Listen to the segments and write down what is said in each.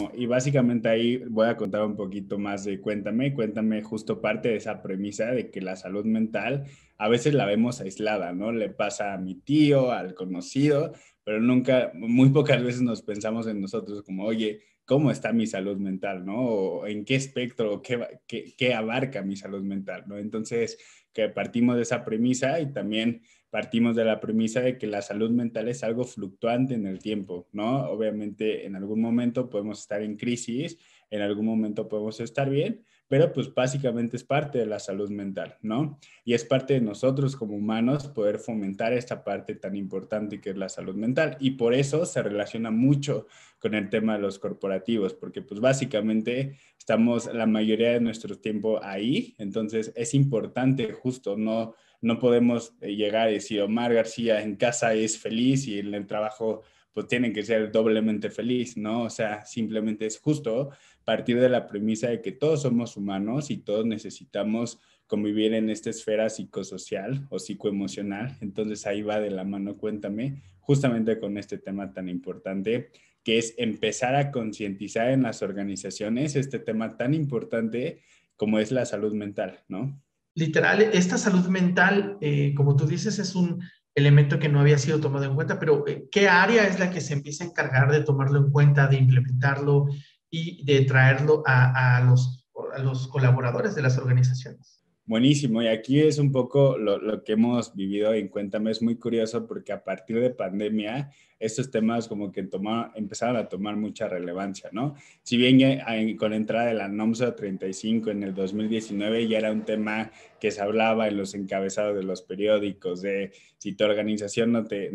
Buenísimo. Y básicamente ahí voy a contar un poquito más de Cuéntame justo parte de esa premisa de que la salud mental a veces la vemos aislada, ¿no? Le pasa a mi tío, al conocido, pero nunca, muy pocas veces nos pensamos en nosotros como, oye, ¿cómo está mi salud mental, no? O en qué espectro, o qué abarca mi salud mental, ¿no? Entonces, que partimos de esa premisa y también partimos de la premisa de que la salud mental es algo fluctuante en el tiempo, ¿no? Obviamente en algún momento podemos estar en crisis, en algún momento podemos estar bien, pero pues básicamente es parte de la salud mental, ¿no? Y es parte de nosotros como humanos poder fomentar esta parte tan importante que es la salud mental. Y por eso se relaciona mucho con el tema de los corporativos, porque pues básicamente estamos la mayoría de nuestro tiempo ahí, entonces es importante justo no podemos llegar y decir Omar García en casa es feliz y en el trabajo pues tienen que ser doblemente feliz, ¿no? O sea, simplemente es justo partir de la premisa de que todos somos humanos y todos necesitamos convivir en esta esfera psicosocial o psicoemocional. Entonces ahí va de la mano, Cuéntame, justamente con este tema tan importante, que es empezar a concientizar en las organizaciones este tema tan importante como es la salud mental, ¿no? Literal, esta salud mental, como tú dices, es un elemento que no había sido tomado en cuenta, pero ¿qué área es la que se empieza a encargar de tomarlo en cuenta, de implementarlo y de traerlo a los colaboradores de las organizaciones? Buenísimo, y aquí es un poco lo que hemos vivido en Cuéntame, es muy curioso porque a partir de pandemia estos temas como que empezaron a tomar mucha relevancia, ¿no? Si bien con la entrada de la NOMSA 35 en el 2019 ya era un tema que se hablaba en los encabezados de los periódicos de si tu organización no te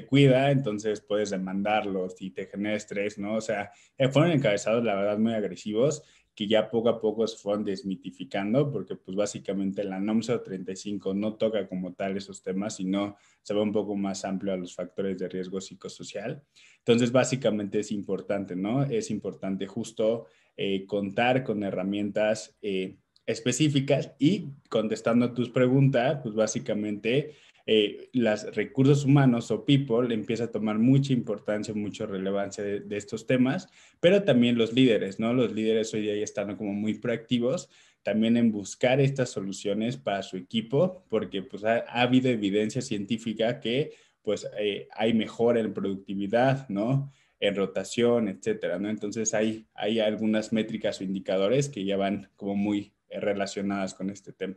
cuida, entonces puedes demandarlos y te genera estrés, ¿no? O sea, fueron encabezados, la verdad, muy agresivos que ya poco a poco se fueron desmitificando, porque pues básicamente la NOM 35 no toca como tal esos temas, sino se va un poco más amplio a los factores de riesgo psicosocial. Entonces, básicamente es importante, ¿no? Es importante justo contar con herramientas específicas y contestando a tus preguntas, pues básicamente los recursos humanos o people empieza a tomar mucha importancia, mucha relevancia de estos temas, pero también los líderes, ¿no? Los líderes hoy día ya están como muy proactivos también en buscar estas soluciones para su equipo, porque pues ha habido evidencia científica que pues hay mejora en productividad, ¿no? En rotación, etcétera, ¿no? Entonces hay algunas métricas o indicadores que ya van como muy relacionadas con este tema.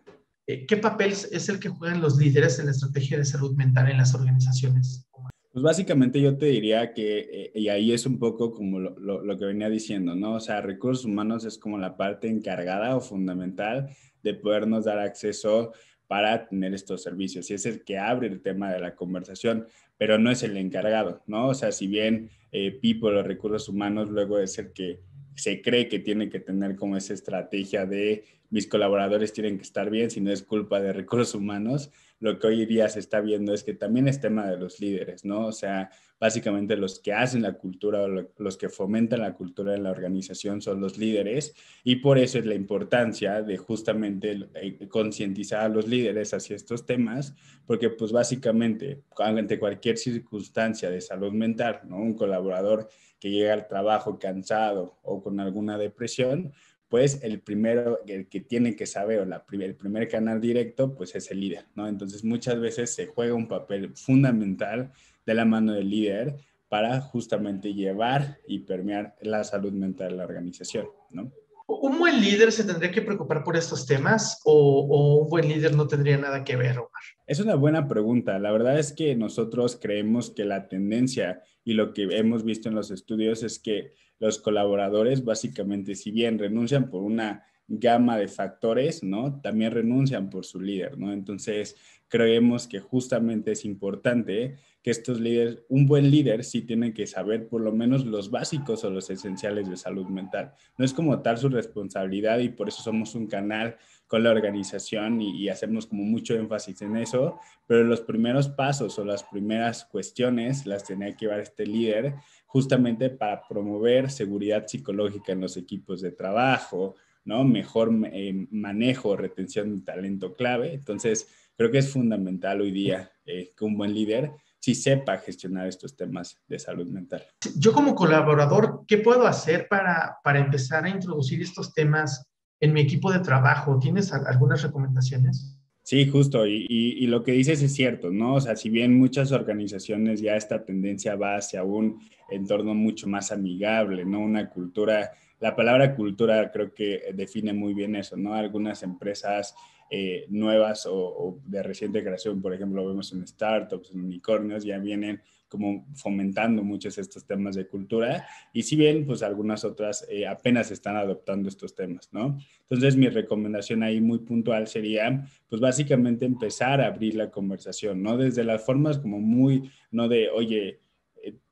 ¿Qué papel es el que juegan los líderes en la estrategia de salud mental en las organizaciones? Pues básicamente yo te diría que, y ahí es un poco como lo que venía diciendo, ¿no? O sea, recursos humanos es como la parte encargada o fundamental de podernos dar acceso para tener estos servicios. Y es el que abre el tema de la conversación, pero no es el encargado, ¿no? O sea, si bien People o recursos humanos luego es el que se cree que tiene que tener como esa estrategia de mis colaboradores tienen que estar bien, si no es culpa de recursos humanos, lo que hoy día se está viendo es que también es tema de los líderes, ¿no? O sea, básicamente los que hacen la cultura o los que fomentan la cultura en la organización son los líderes y por eso es la importancia de justamente concientizar a los líderes hacia estos temas, porque pues básicamente ante cualquier circunstancia de salud mental, ¿no? Un colaborador que llega al trabajo cansado o con alguna depresión, pues el primero, el que tiene que saber, el primer canal directo, pues es el líder, ¿no? Entonces muchas veces se juega un papel fundamental de la mano del líder para justamente llevar y permear la salud mental de la organización, ¿no? ¿Un buen líder se tendría que preocupar por estos temas o un buen líder no tendría nada que ver, Omar? Es una buena pregunta. La verdad es que nosotros creemos que la tendencia y lo que hemos visto en los estudios es que los colaboradores básicamente, si bien renuncian por una gama de factores, ¿no? También renuncian por su líder, ¿no? Entonces, creemos que justamente es importante que estos líderes, un buen líder sí tiene que saber por lo menos los básicos o los esenciales de salud mental. No es como tal su responsabilidad y por eso somos un canal con la organización y hacemos como mucho énfasis en eso, pero los primeros pasos o las primeras cuestiones las tenía que llevar este líder justamente para promover seguridad psicológica en los equipos de trabajo, ¿no? Mejor manejo, retención de talento clave. Entonces, creo que es fundamental hoy día que un buen líder sí sepa gestionar estos temas de salud mental. Yo como colaborador, ¿qué puedo hacer para empezar a introducir estos temas en mi equipo de trabajo? ¿Tienes algunas recomendaciones? Sí, justo, y lo que dices es cierto, ¿no? O sea, si bien muchas organizaciones ya esta tendencia va hacia un entorno mucho más amigable, ¿no? Una cultura, la palabra cultura creo que define muy bien eso, ¿no? Algunas empresas nuevas o de reciente creación, por ejemplo, vemos en startups, en unicornios, ya vienen como fomentando muchos estos temas de cultura, y si bien, pues algunas otras apenas están adoptando estos temas, ¿no? Entonces, mi recomendación ahí muy puntual sería pues básicamente empezar a abrir la conversación, ¿no? Desde las formas como muy, no de, oye,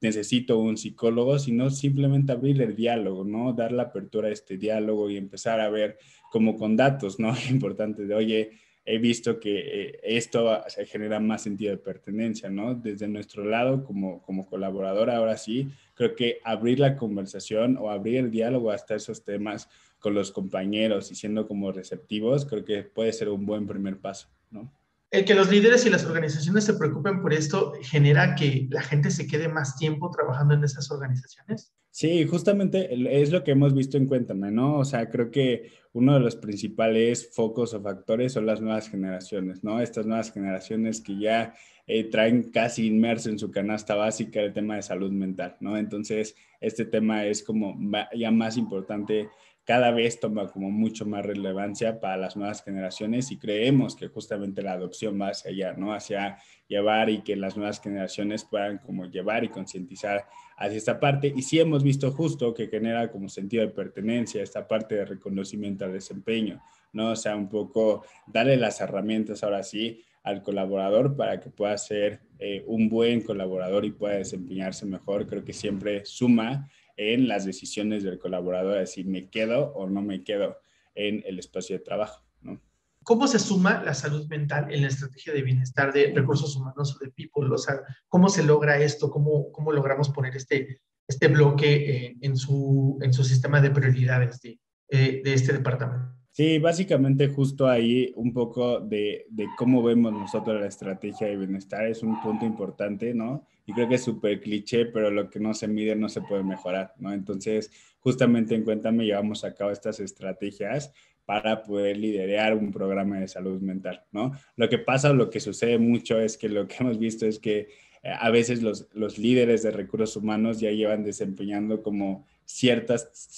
necesito un psicólogo, sino simplemente abrir el diálogo, ¿no? Dar la apertura a este diálogo y empezar a ver como con datos, ¿no? Importante de, oye, he visto que esto se genera más sentido de pertenencia, ¿no? Desde nuestro lado, como colaborador, ahora sí, creo que abrir la conversación o abrir el diálogo hasta esos temas con los compañeros y siendo como receptivos, creo que puede ser un buen primer paso, ¿no? El que los líderes y las organizaciones se preocupen por esto genera que la gente se quede más tiempo trabajando en esas organizaciones. Sí, justamente es lo que hemos visto en Cuéntame, ¿no? O sea, creo que uno de los principales focos o factores son las nuevas generaciones, ¿no? Estas nuevas generaciones que ya traen casi inmerso en su canasta básica el tema de salud mental, ¿no? Entonces, este tema es como ya más importante, cada vez toma como mucho más relevancia para las nuevas generaciones y creemos que justamente la adopción va hacia allá, ¿no? Hacia llevar y que las nuevas generaciones puedan como llevar y concientizar hacia esta parte, y sí hemos visto justo que genera como sentido de pertenencia, esta parte de reconocimiento al desempeño, ¿no? O sea, un poco darle las herramientas ahora sí al colaborador para que pueda ser un buen colaborador y pueda desempeñarse mejor, creo que siempre suma en las decisiones del colaborador, decir, me quedo o no me quedo en el espacio de trabajo, ¿no? ¿Cómo se suma la salud mental en la estrategia de bienestar de recursos humanos o de people? O sea, ¿cómo se logra esto? ¿Cómo logramos poner este bloque en su sistema de prioridades de este departamento? Sí, básicamente justo ahí un poco de cómo vemos nosotros la estrategia de bienestar es un punto importante, ¿no? Y creo que es súper cliché, pero lo que no se mide no se puede mejorar, ¿no? Entonces, justamente en Cuéntame llevamos a cabo estas estrategias para poder liderar un programa de salud mental, ¿no? Lo que pasa o lo que sucede mucho es que lo que hemos visto es que a veces los líderes de recursos humanos ya llevan desempeñando como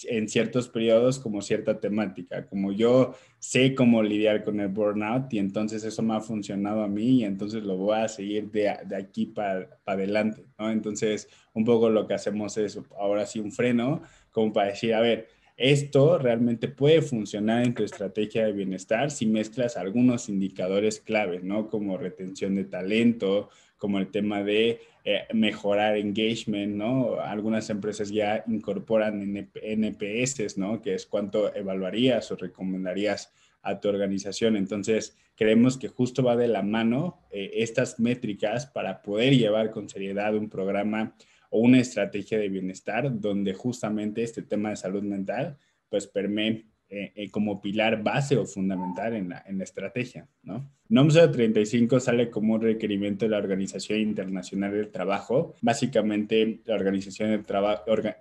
en ciertos periodos como cierta temática, como yo sé cómo lidiar con el burnout y entonces eso me ha funcionado a mí y entonces lo voy a seguir de aquí para adelante, ¿no? Entonces un poco lo que hacemos es ahora sí un freno como para decir, a ver, esto realmente puede funcionar en tu estrategia de bienestar si mezclas algunos indicadores clave, ¿no? Como retención de talento, como el tema de mejorar engagement, ¿no? Algunas empresas ya incorporan NPS, ¿no? Que es cuánto evaluarías o recomendarías a tu organización. Entonces, creemos que justo va de la mano estas métricas para poder llevar con seriedad un programa o una estrategia de bienestar donde justamente este tema de salud mental pues permee como pilar base o fundamental en la estrategia, ¿no? NOM 035 sale como un requerimiento de la Organización Internacional del Trabajo. Básicamente, la Organización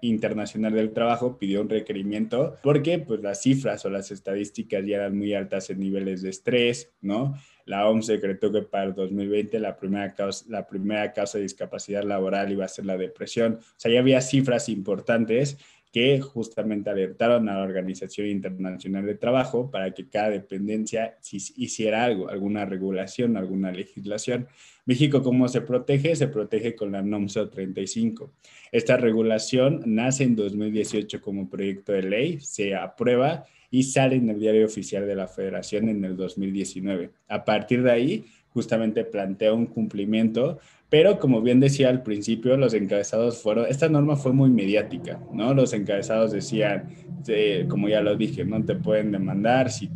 Internacional del Trabajo pidió un requerimiento porque pues, las cifras o las estadísticas ya eran muy altas en niveles de estrés, ¿no? La OMS decretó que para el 2020 la primera causa de discapacidad laboral iba a ser la depresión. O sea, ya había cifras importantes que justamente alertaron a la Organización Internacional de Trabajo para que cada dependencia hiciera algo, alguna regulación, alguna legislación. México, ¿cómo se protege? Se protege con la NOM 035. Esta regulación nace en 2018 como proyecto de ley, se aprueba y sale en el Diario Oficial de la Federación en el 2019. A partir de ahí, justamente plantea un cumplimiento, pero como bien decía al principio, los encabezados esta norma fue muy mediática, ¿no? Los encabezados decían, como ya lo dije, no te pueden demandar si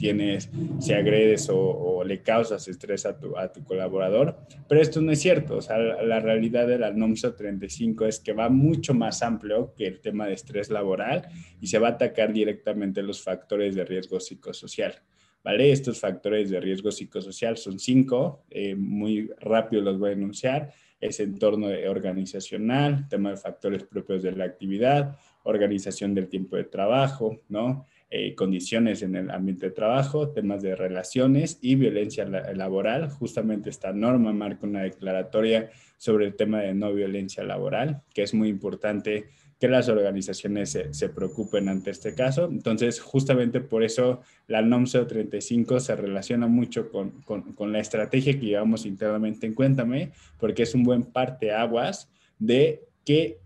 agredes o le causas estrés a tu colaborador, pero esto no es cierto, o sea, la realidad de la NOM 35 es que va mucho más amplio que el tema de estrés laboral y se va a atacar directamente los factores de riesgo psicosocial. ¿vale? Estos factores de riesgo psicosocial son 5, muy rápido los voy a enunciar. Es entorno organizacional, tema de factores propios de la actividad, organización del tiempo de trabajo, ¿no? Condiciones en el ambiente de trabajo, temas de relaciones y violencia laboral. Justamente esta norma marca una declaratoria sobre el tema de no violencia laboral, que es muy importante que las organizaciones se preocupen ante este caso. Entonces, justamente por eso la NOM 035 se relaciona mucho con la estrategia que llevamos internamente en Cuéntame, porque es un buen parteaguas de qué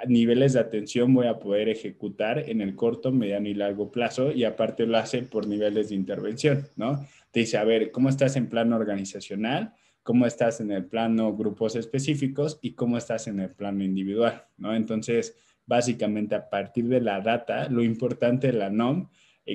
niveles de atención voy a poder ejecutar en el corto, mediano y largo plazo, y aparte lo hace por niveles de intervención, ¿no? Te dice, a ver, ¿cómo estás en plano organizacional? ¿Cómo estás en el plano grupos específicos? ¿Y cómo estás en el plano individual? ¿No? Entonces, básicamente a partir de la data, lo importante de la NOM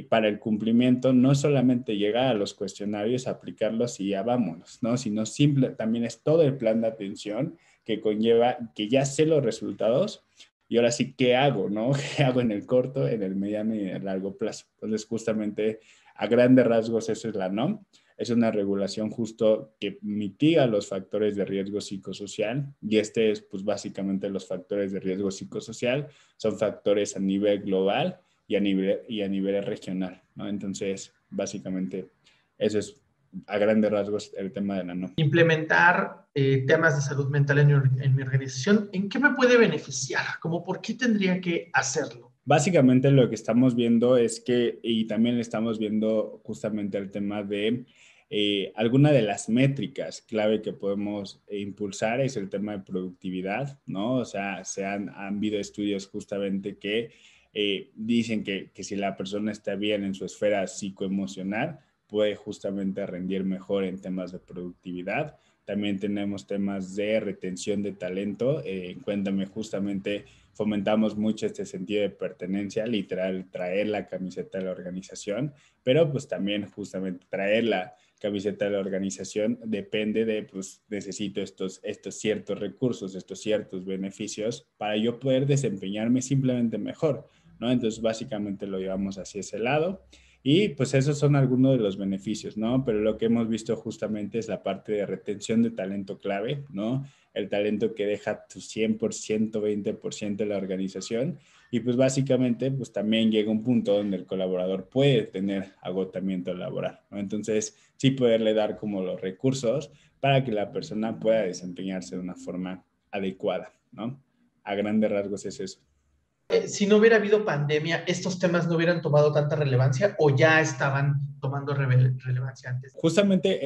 para el cumplimiento no solamente llegar a los cuestionarios, aplicarlos y ya vámonos, ¿no? Sino simple, también es todo el plan de atención que conlleva que ya sé los resultados y ahora sí, ¿qué hago, no? ¿Qué hago en el corto, en el mediano y en el largo plazo? Entonces, justamente a grandes rasgos eso es la NOM. Es una regulación justo que mitiga los factores de riesgo psicosocial y este es pues básicamente los factores de riesgo psicosocial son factores a nivel global y a nivel regional, ¿no? Entonces, básicamente eso es a grandes rasgos el tema de la NOM. Implementar temas de salud mental en mi organización, ¿en qué me puede beneficiar? ¿Cómo por qué tendría que hacerlo? Básicamente lo que estamos viendo es que, y también estamos viendo justamente el tema de alguna de las métricas clave que podemos impulsar es el tema de productividad, ¿no? O sea, han habido estudios justamente que dicen que si la persona está bien en su esfera psicoemocional, puede justamente rendir mejor en temas de productividad. También tenemos temas de retención de talento. Cuéntame justamente fomentamos mucho este sentido de pertenencia, literal, traer la camiseta de la organización, pero pues también justamente traer la camiseta de la organización depende de, pues necesito estos ciertos recursos, estos ciertos beneficios para yo poder desempeñarme simplemente mejor, ¿no? Entonces básicamente lo llevamos hacia ese lado. Y pues esos son algunos de los beneficios, ¿no? Pero lo que hemos visto justamente es la parte de retención de talento clave, ¿no? El talento que deja tu 100%, 20% de la organización. Y pues básicamente, pues también llega un punto donde el colaborador puede tener agotamiento laboral, ¿no? Entonces, sí poderle dar como los recursos para que la persona pueda desempeñarse de una forma adecuada, ¿no? A grandes rasgos es eso. Si no hubiera habido pandemia, ¿estos temas no hubieran tomado tanta relevancia o ya estaban tomando relevancia antes? Justamente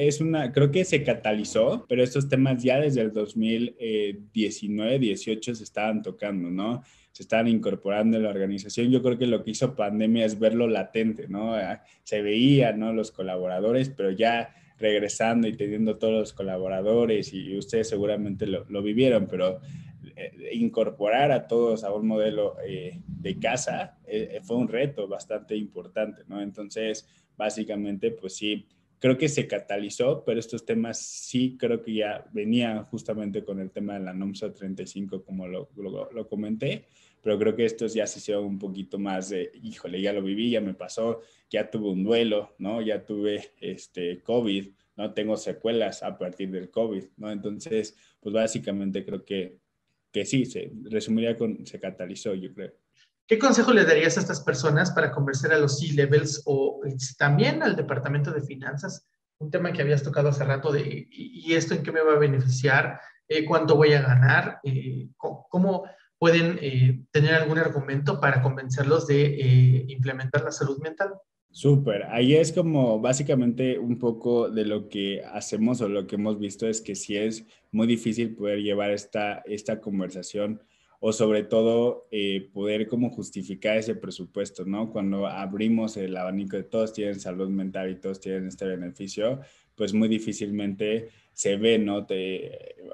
creo que se catalizó, pero estos temas ya desde el 2019, 18 se estaban tocando, ¿no? Se estaban incorporando en la organización. Yo creo que lo que hizo pandemia es verlo latente, ¿no? Se veía, ¿no? Los colaboradores, pero ya regresando y teniendo todos los colaboradores y ustedes seguramente lo vivieron, pero incorporar a todos a un modelo de casa fue un reto bastante importante, ¿no? Entonces, básicamente, pues sí, creo que se catalizó, pero estos temas sí creo que ya venían justamente con el tema de la NOMSA 35, como lo comenté, pero creo que estos ya se hicieron un poquito más de, híjole, ya lo viví, ya me pasó, ya tuve un duelo, ¿no? Ya tuve COVID, ¿no? Tengo secuelas a partir del COVID, ¿no? Entonces, pues básicamente creo que sí, se resumiría con, se catalizó, yo creo. ¿Qué consejo le darías a estas personas para convencer a los C-levels o también al departamento de finanzas? Un tema que habías tocado hace rato de, ¿y esto en qué me va a beneficiar? ¿Cuánto voy a ganar? ¿Cómo pueden tener algún argumento para convencerlos de implementar la salud mental? Súper, ahí es como básicamente un poco de lo que hacemos o lo que hemos visto es que sí es muy difícil poder llevar esta conversación o sobre todo poder como justificar ese presupuesto, ¿no? Cuando abrimos el abanico de todos tienen salud mental y todos tienen este beneficio, pues muy difícilmente se ve, ¿no?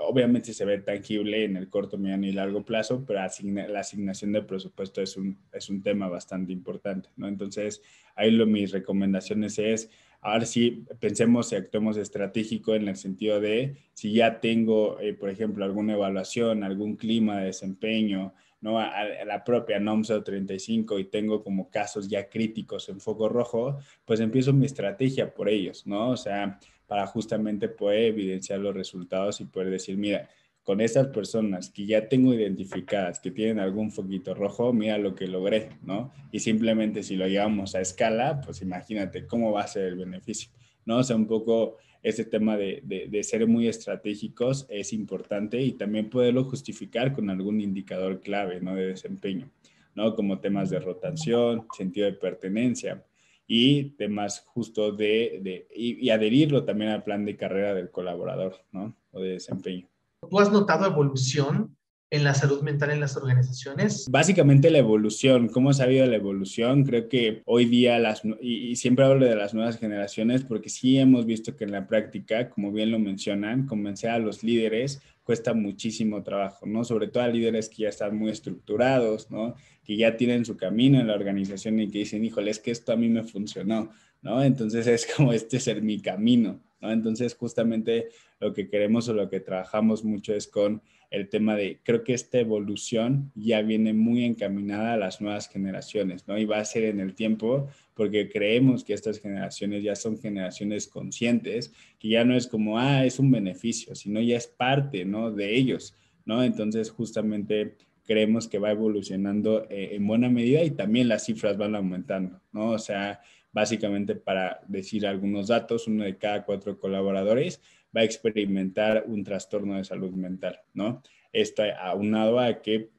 Obviamente se ve tangible en el corto, mediano y largo plazo, pero la asignación de presupuesto es un tema bastante importante, ¿no? Entonces, ahí mis recomendaciones es Ahora sí, pensemos y actuemos estratégico en el sentido de si ya tengo, por ejemplo, alguna evaluación, algún clima de desempeño, ¿no? A la propia NOM 035 y tengo como casos ya críticos en foco rojo, pues empiezo mi estrategia por ellos, ¿no? O sea, para justamente poder evidenciar los resultados y poder decir, mira, con estas personas que ya tengo identificadas, que tienen algún foquito rojo, mira lo que logré, ¿no? Y simplemente si lo llevamos a escala, pues imagínate cómo va a ser el beneficio, ¿no? O sea, un poco ese tema de ser muy estratégicos es importante y también poderlo justificar con algún indicador clave, ¿no? De desempeño, ¿no? Como temas de rotación, sentido de pertenencia y temas justo y adherirlo también al plan de carrera del colaborador, ¿no? O de desempeño. ¿Tú has notado evolución en la salud mental en las organizaciones? Básicamente la evolución, ¿cómo ha habido la evolución? Creo que hoy día, y siempre hablo de las nuevas generaciones, porque sí hemos visto que en la práctica, como bien lo mencionan, convencer a los líderes cuesta muchísimo trabajo, ¿no? Sobre todo a líderes que ya están muy estructurados, ¿no? Que ya tienen su camino en la organización y que dicen, híjole, es que esto a mí me funcionó, ¿no? Entonces es como este es mi camino, ¿no? Entonces justamente lo que queremos o lo que trabajamos mucho es con el tema de, creo que esta evolución ya viene muy encaminada a las nuevas generaciones, ¿no? Y va a ser en el tiempo porque creemos que estas generaciones ya son generaciones conscientes, que ya no es como, es un beneficio, sino ya es parte, ¿no? De ellos, ¿no? Entonces, justamente creemos que va evolucionando en buena medida y también las cifras van aumentando, ¿no? O sea, básicamente para decir algunos datos, 1 de cada 4 colaboradores va a experimentar un trastorno de salud mental, ¿no? Esto aunado a que,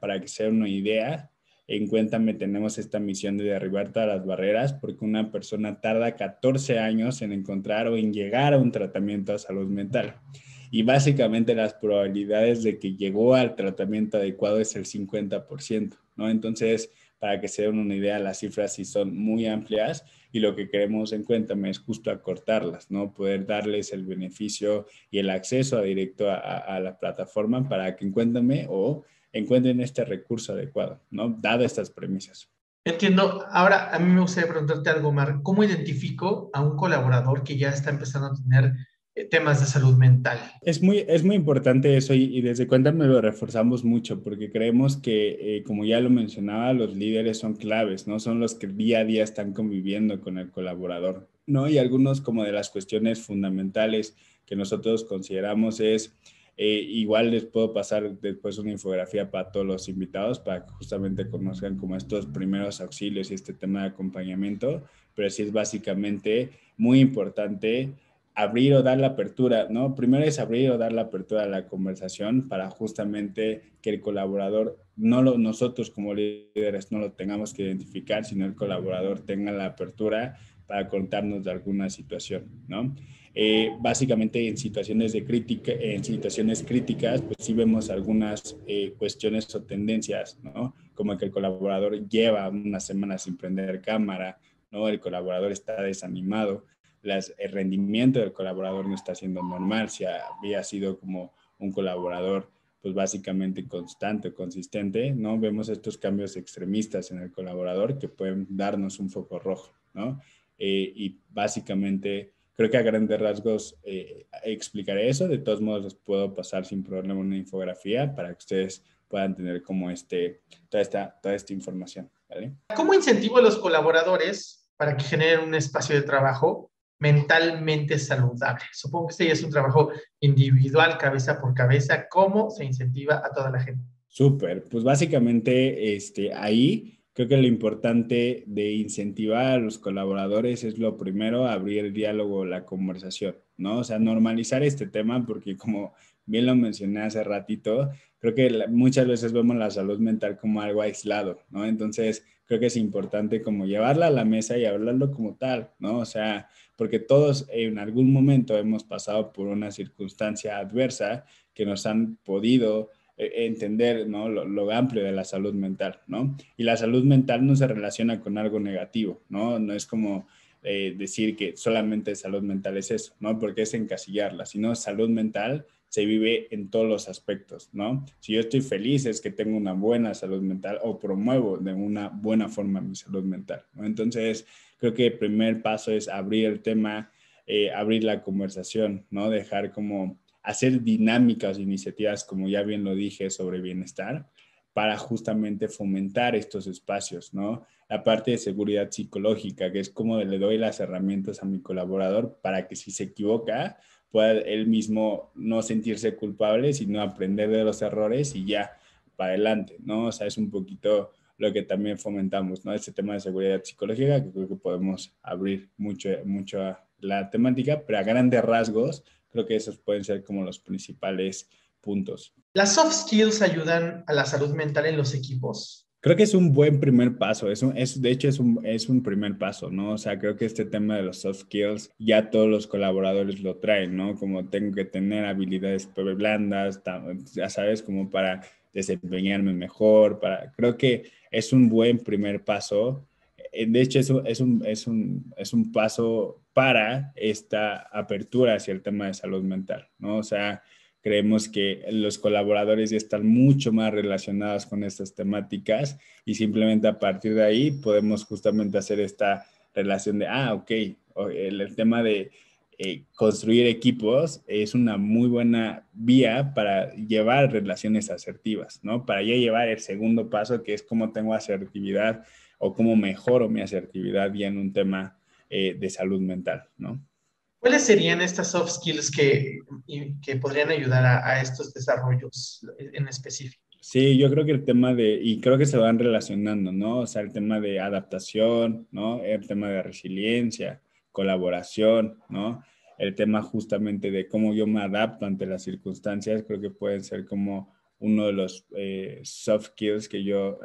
para que sea una idea, en Cuéntame tenemos esta misión de derribar todas las barreras porque una persona tarda 14 años en encontrar o en llegar a un tratamiento de salud mental. Y básicamente las probabilidades de que llegó al tratamiento adecuado es el 50%, ¿no? Entonces, para que se den una idea, las cifras sí son muy amplias y lo que queremos en Cuéntame es justo acortarlas, ¿no? Poder darles el beneficio y el acceso directo a la plataforma para que encuentren este recurso adecuado, ¿no? Dado estas premisas. Entiendo. Ahora, a mí me gustaría preguntarte algo, Mar. ¿Cómo identifico a un colaborador que ya está empezando a tener temas de salud mental? Es muy importante eso y desde Cuéntame lo reforzamos mucho porque creemos que, como ya lo mencionaba, los líderes son claves, ¿no? Son los que día a día están conviviendo con el colaborador, ¿no? Y algunos como de las cuestiones fundamentales que nosotros consideramos es, igual les puedo pasar después una infografía para todos los invitados para que justamente conozcan como estos primeros auxilios y este tema de acompañamiento, pero sí es básicamente muy importante abrir o dar la apertura, ¿no? Primero es abrir o dar la apertura a la conversación para justamente que el colaborador, nosotros como líderes no lo tengamos que identificar, sino el colaborador tenga la apertura para contarnos de alguna situación, ¿no? Básicamente en situaciones críticas, pues sí vemos algunas cuestiones o tendencias, ¿no? Como que el colaborador lleva unas semanas sin prender cámara, ¿no? El colaborador está desanimado, el rendimiento del colaborador no está siendo normal, si había sido como un colaborador pues básicamente constante, consistente, ¿no? Vemos estos cambios extremistas en el colaborador que pueden darnos un foco rojo, ¿no? Y básicamente creo que a grandes rasgos explicaré eso, de todos modos les puedo pasar sin problema una infografía para que ustedes puedan tener como toda esta información, ¿vale? ¿Cómo incentivo a los colaboradores para que generen un espacio de trabajo mentalmente saludable? Supongo que este ya es un trabajo individual, cabeza por cabeza. ¿Cómo se incentiva a toda la gente? Súper, pues básicamente ahí creo que lo importante de incentivar a los colaboradores es lo primero, abrir el diálogo, la conversación, ¿no? O sea, normalizar este tema porque como bien lo mencioné hace ratito, creo que muchas veces vemos la salud mental como algo aislado, ¿no? Entonces, creo que es importante como llevarla a la mesa y hablarlo como tal, ¿no? O sea, porque todos en algún momento hemos pasado por una circunstancia adversa que nos han podido entender, ¿no? Lo amplio de la salud mental, ¿no? Y la salud mental no se relaciona con algo negativo, ¿no? No es como decir que solamente salud mental es eso, ¿no? Porque es encasillarla, sino salud mental se vive en todos los aspectos, ¿no? Si yo estoy feliz es que tengo una buena salud mental o promuevo de una buena forma mi salud mental, ¿no? Entonces, creo que el primer paso es abrir el tema, abrir la conversación, ¿no? Dejar como hacer dinámicas, iniciativas, como ya bien lo dije, sobre bienestar, para justamente fomentar estos espacios, ¿no? La parte de seguridad psicológica, que es como le doy las herramientas a mi colaborador para que si se equivoca, pueda él mismo no sentirse culpable, sino aprender de los errores y ya, para adelante, ¿no? O sea, es un poquito lo que también fomentamos, ¿no? Este tema de seguridad psicológica, que creo que podemos abrir mucho a la temática, pero a grandes rasgos, creo que esos pueden ser como los principales puntos. ¿Las soft skills ayudan a la salud mental en los equipos? Creo que es un buen primer paso, de hecho es un primer paso, ¿no? O sea, creo que este tema de los soft skills ya todos los colaboradores lo traen, ¿no? Como tengo que tener habilidades blandas, ya sabes, como para desempeñarme mejor, creo que es un buen primer paso. De hecho, es un paso para esta apertura hacia el tema de salud mental, ¿no? O sea, creemos que los colaboradores ya están mucho más relacionados con estas temáticas y simplemente a partir de ahí podemos justamente hacer esta relación de, ok, el tema de construir equipos es una muy buena vía para llevar relaciones asertivas, ¿no? Para ya llevar el segundo paso, que es cómo tengo asertividad o cómo mejoro mi asertividad ya en un tema de salud mental, ¿no? ¿Cuáles serían estas soft skills que podrían ayudar a estos desarrollos en específico? Sí, yo creo que y creo que se van relacionando, ¿no? O sea, el tema de adaptación, ¿no? El tema de resiliencia, colaboración, ¿no? El tema justamente de cómo yo me adapto ante las circunstancias, creo que pueden ser como uno de los soft skills que yo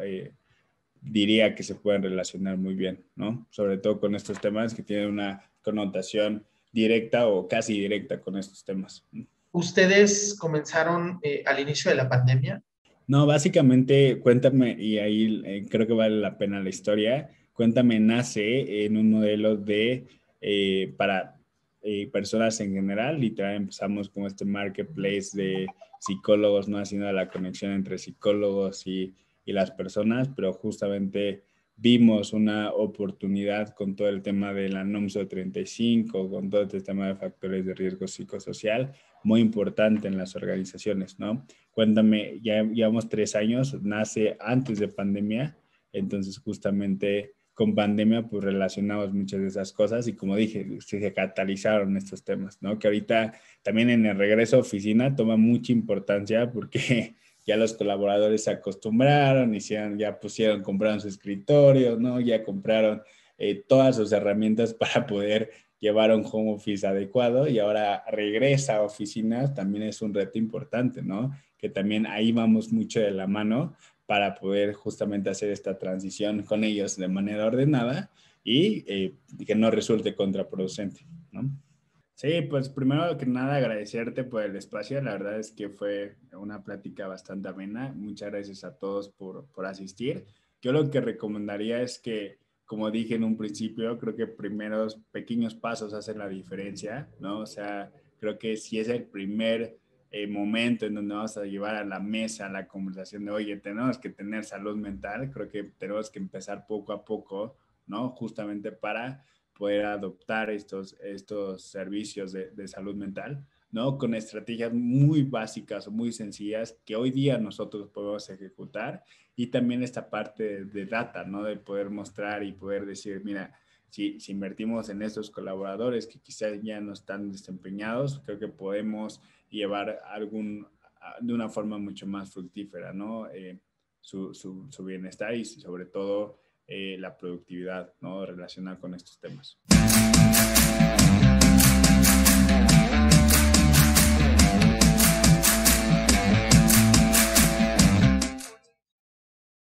diría que se pueden relacionar muy bien, ¿no? Sobre todo con estos temas que tienen una connotación directa o casi directa con estos temas. ¿Ustedes comenzaron al inicio de la pandemia? No, básicamente, cuéntame, y ahí creo que vale la pena la historia. Cuéntame, nace en un modelo de para personas en general. Literal, empezamos con este marketplace de psicólogos, no haciendo la conexión entre psicólogos y las personas, pero justamente vimos una oportunidad con todo el tema de la NOMSO 35, con todo este tema de factores de riesgo psicosocial, muy importante en las organizaciones, ¿no? Cuéntame, ya llevamos 3 años, nace antes de pandemia, entonces justamente con pandemia pues relacionamos muchas de esas cosas y como dije, se catalizaron estos temas, ¿no? Que ahorita también en el regreso a oficina toma mucha importancia porque ya los colaboradores se acostumbraron, compraron su escritorio, ¿no? Ya compraron todas sus herramientas para poder llevar un home office adecuado y ahora regresa a oficinas, también es un reto importante, ¿no? Que también ahí vamos mucho de la mano para poder justamente hacer esta transición con ellos de manera ordenada y que no resulte contraproducente, ¿no? Sí, pues primero que nada agradecerte por el espacio, la verdad es que fue una plática bastante amena, muchas gracias a todos por asistir. Yo lo que recomendaría es que, como dije en un principio, creo que primeros pequeños pasos hacen la diferencia, ¿no? O sea, creo que si es el primer momento en donde vamos a llevar a la mesa la conversación de, oye, tenemos que tener salud mental, creo que tenemos que empezar poco a poco, ¿no? Justamente para poder adoptar estos servicios de salud mental, ¿no? Con estrategias muy básicas o muy sencillas que hoy día nosotros podemos ejecutar y también esta parte de data, ¿no? De poder mostrar y poder decir, mira, si invertimos en estos colaboradores que quizás ya no están desempeñados, creo que podemos llevar de una forma mucho más fructífera, ¿no? Su bienestar y sobre todo la productividad, ¿no? Relacionada con estos temas.